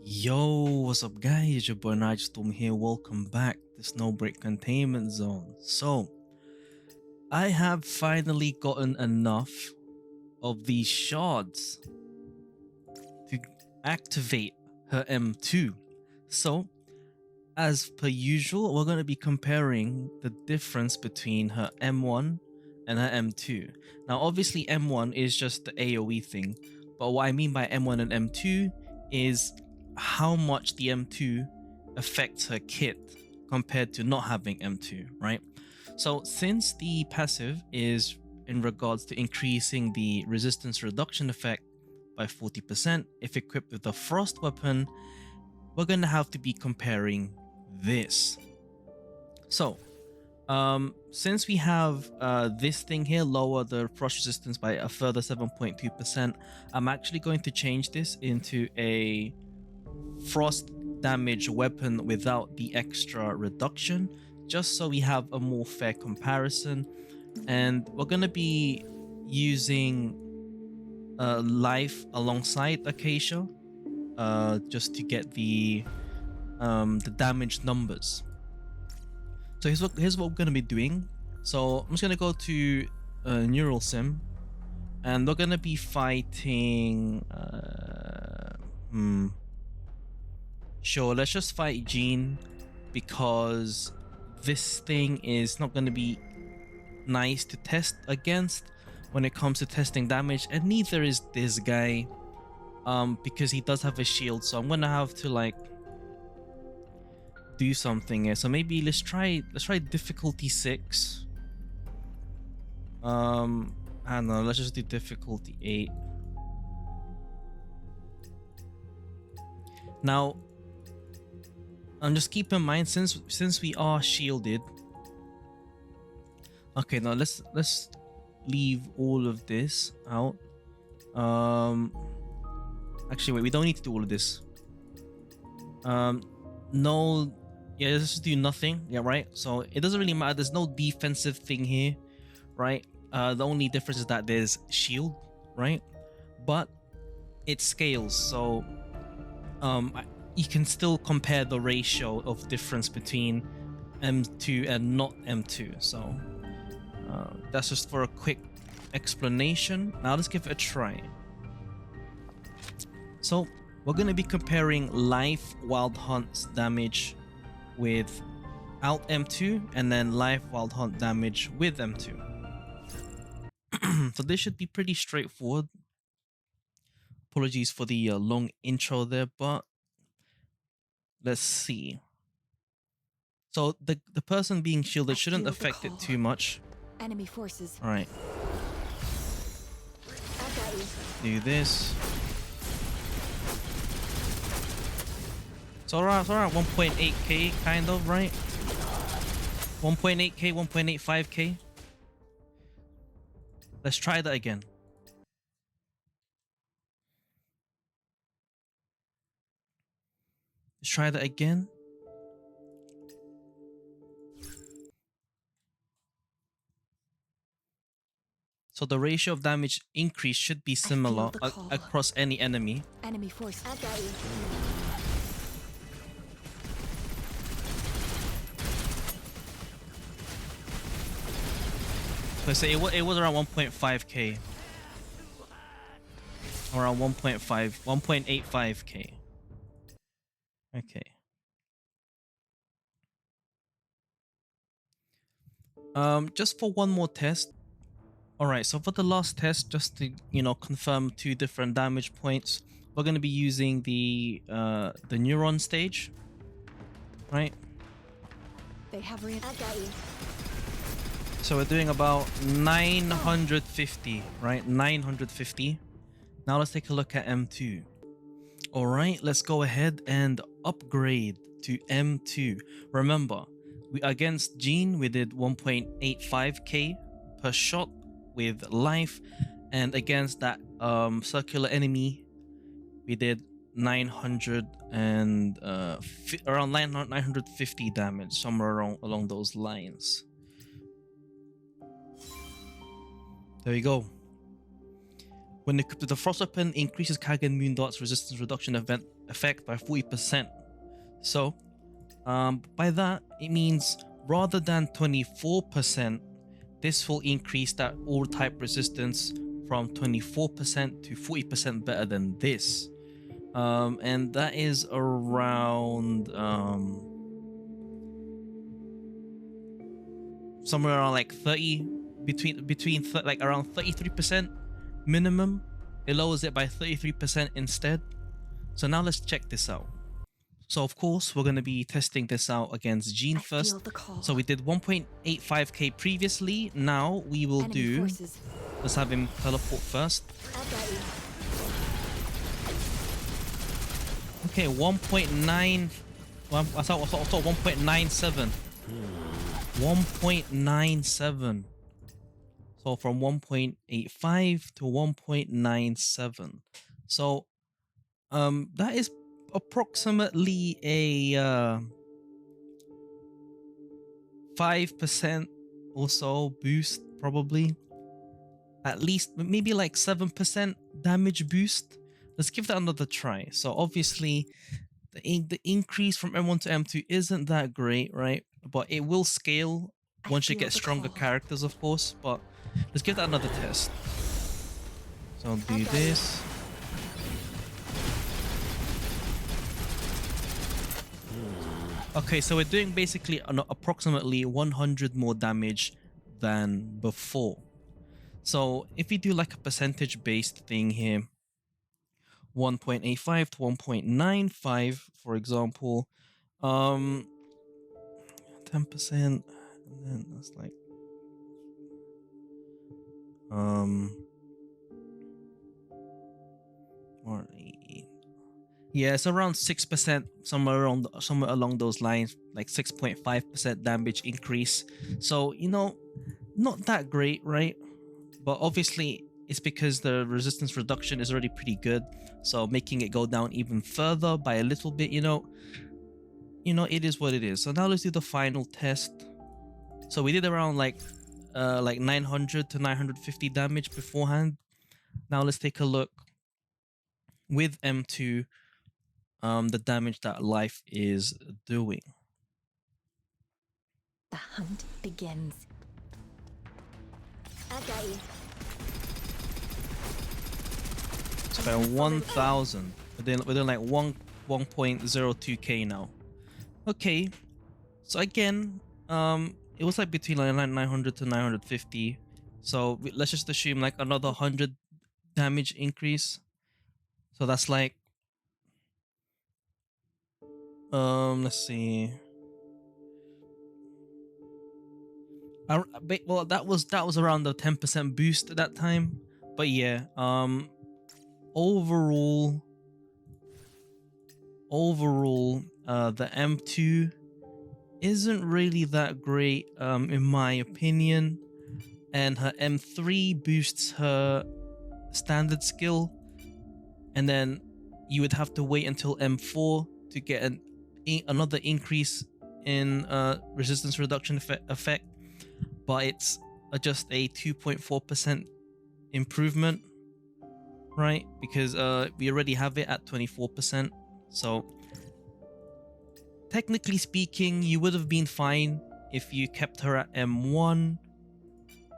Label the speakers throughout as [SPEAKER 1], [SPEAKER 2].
[SPEAKER 1] Yo, what's up guys? Your boy Nitrostorm here. Welcome back to Snowbreak Containment Zone. So, I have finally gotten enough of these shards to activate her M2. So, as per usual, we're going to be comparing the difference between her M1 and her M2. Now, obviously M1 is just the AoE thing, but what I mean by M1 and M2 is how much the M2 affects her kit compared to not having M2, right? So since the passive is in regards to increasing the resistance reduction effect by 40% if equipped with a frost weapon, we're going to have to be comparing this. So since we have this thing here, lower the frost resistance by a further 7.2%, I'm actually going to change this into a frost damage weapon without the extra reduction, just so we have a more fair comparison. And we're going to be using life alongside Acacia just to get the damage numbers. So here's what we're going to be doing. So I'm just going to go to Neural Sim, and we're going to be fighting sure, let's just fight Jean, because this thing is not going to be nice to test against when it comes to testing damage, and neither is this guy because he does have a shield. So I'm gonna have to like do something here. So maybe let's try difficulty 6. I don't know, let's just do difficulty 8. Now just keep in mind, since we are shielded. Okay, now let's leave all of this out. Actually wait, we don't need to do all of this. No, yeah, let's just do nothing. Yeah, right. So it doesn't really matter, there's no defensive thing here, right? The only difference is that there's shield, right? But it scales, so you can still compare the ratio of difference between M2 and not M2. So that's just for a quick explanation. Now let's give it a try. So we're going to be comparing life wild hunt's damage without M2 and then life wild hunt damage with M2. So this should be pretty straightforward. Apologies for the long intro there, but let's see. So the person being shielded shouldn't affect it too much.
[SPEAKER 2] Enemy forces.
[SPEAKER 1] All right. Do this. It's around 1.8k kind of, right? 1.8k, 1.85k. Let's try that again. Let's try that again. So the ratio of damage increase should be similar across any enemy.
[SPEAKER 2] Enemy force. I got you.
[SPEAKER 1] So I say it was around 1.5k. Around 1.85k. Okay. Just for one more test. Alright, so for the last test, just to confirm 2 different damage points, we're going to be using the neuron stage, right?
[SPEAKER 2] They have I got you.
[SPEAKER 1] So we're doing about 950, right? 950. Now let's take a look at M2. Alright, let's go ahead and upgrade to M2. Remember, against Jean we did 1.85k per shot with life, and against that circular enemy we did 900 and around 950 damage, somewhere along those lines. There you go. When equipped with the frost weapon, increases Kagen Moondart's resistance reduction effect by 40%. So by that, it means rather than 24%, this will increase that all type resistance from 24% to 40% better than this. And that is around somewhere around like 30, like around 33% minimum. It lowers it by 33% instead. So now let's check this out. So of course, we're going to be testing this out against Jean first. So we did 1.85k previously. Now we will do... Let's have him teleport first. Okay, 1.9... Well, I thought 1.97. 1.97. So from 1.85 to 1.97. So that is approximately a 5% or so boost, probably. At least maybe like 7% damage boost. Let's give that another try. So obviously the increase from M1 to M2 isn't that great, right? But it will scale once you get stronger characters, of course. But let's give that another test. So I'll do this. Okay, so we're doing basically approximately 100 more damage than before. So if we do like a percentage based thing here, 1.85 to 1.95, for example, 10%, and then that's like or yeah, it's around 6%, somewhere along those lines, like 6.5% damage increase. So, you know, not that great, right? But obviously it's because the resistance reduction is already pretty good. So making it go down even further by a little bit, you know, it is what it is. So now let's do the final test. So we did around like 900 to 950 damage beforehand. Now let's take a look with M2, the damage that life is doing.
[SPEAKER 2] The hunt begins. I got you.
[SPEAKER 1] It's about 1,000. We're doing like 1.02k now. Okay, so again, it was like between like 900 to 950. So let's just assume like another 100 damage increase. So that's like let's see. Well, that was around the 10% boost at that time. But yeah, overall, the M2 isn't really that great, in my opinion, and her M3 boosts her standard skill, and then you would have to wait until M4 to get another increase in resistance reduction effect, but it's just a 2.4% improvement, right? Because we already have it at 24%. So technically speaking, you would have been fine if you kept her at M1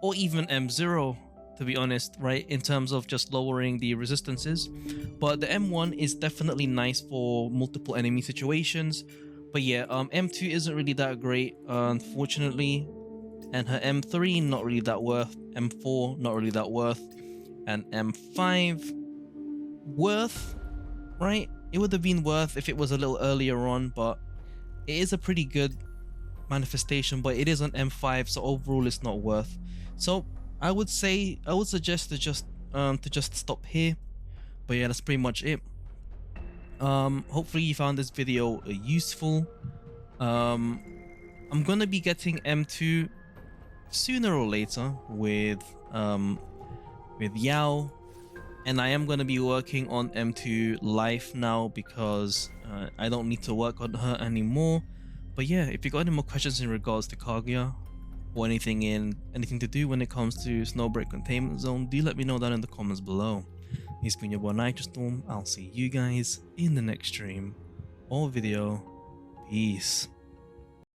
[SPEAKER 1] or even M0, to be honest, right? In terms of just lowering the resistances. But the M1 is definitely nice for multiple enemy situations. But yeah, M2 isn't really that great, unfortunately. And her M3, not really that worth. M4, not really that worth. And M5, worth, right? It would have been worth if it was a little earlier on, but it is a pretty good manifestation, but it is on M5, so overall it's not worth. So I would suggest to just stop here. But yeah, that's pretty much it. Hopefully you found this video useful. I'm gonna be getting M2 sooner or later with Yao, and I am gonna be working on M2 Life now because I don't need to work on her anymore. But yeah, if you got any more questions in regards to Kaguya or anything to do when it comes to Snowbreak Containment Zone, do let me know down in the comments below. It's been your boy Nitrostorm. I'll see you guys in the next stream or video. Peace.